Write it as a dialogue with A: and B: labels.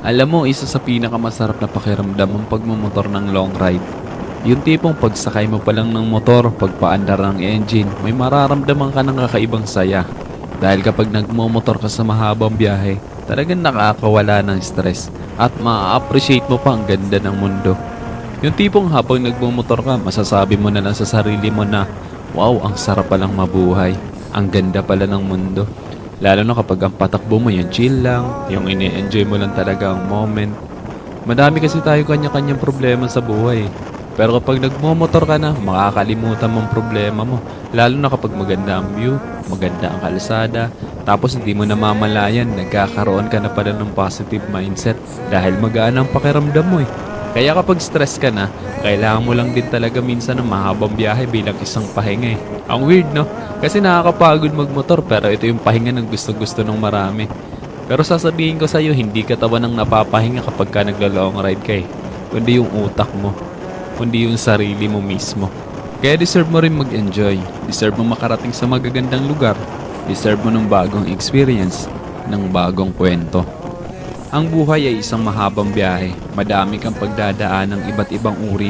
A: Alam mo, isa sa pinakamasarap na pakiramdam ang pagmumotor ng long ride. Yung tipong pagsakay mo pa lang ng motor, pagpaandar ng engine, may mararamdaman ka ng kakaibang saya. Dahil kapag nagmumotor ka sa mahabang biyahe, talagang nakakawala ng stress at ma-appreciate mo pa ang ganda ng mundo. Yung tipong habang nagmumotor ka, masasabi mo na lang sa sarili mo na, wow, ang sarap palang mabuhay. Ang ganda pala ng mundo. Lalo na kapag ang patakbo mo yung chill lang, yung ini-enjoy mo lang talaga ang moment. Madami kasi tayo kanya-kanyang problema sa buhay. Pero kapag nagmomotor ka na, makakalimutan mong problema mo. Lalo na kapag maganda ang view, maganda ang kalsada, tapos hindi mo namamalayan, nagkakaroon ka na pala ng positive mindset dahil magaan ang pakiramdam mo eh. Kaya kapag stress ka na, kailangan mo lang din talaga minsan ng mahabang biyahe bilang isang pahinga eh. Ang weird no? Kasi nakakapagod magmotor pero ito yung pahinga ng gusto-gusto ng marami. Pero sasabihin ko sa'yo, hindi ka tawa ng napapahinga kapag ka nagla-long ride ka eh. Kundi yung utak mo, kundi yung sarili mo mismo. Kaya deserve mo rin mag-enjoy. Deserve mo makarating sa magagandang lugar. Deserve mo ng bagong experience, ng bagong kwento. Ang buhay ay isang mahabang biyahe. Madami kang pagdadaan ng iba't ibang uri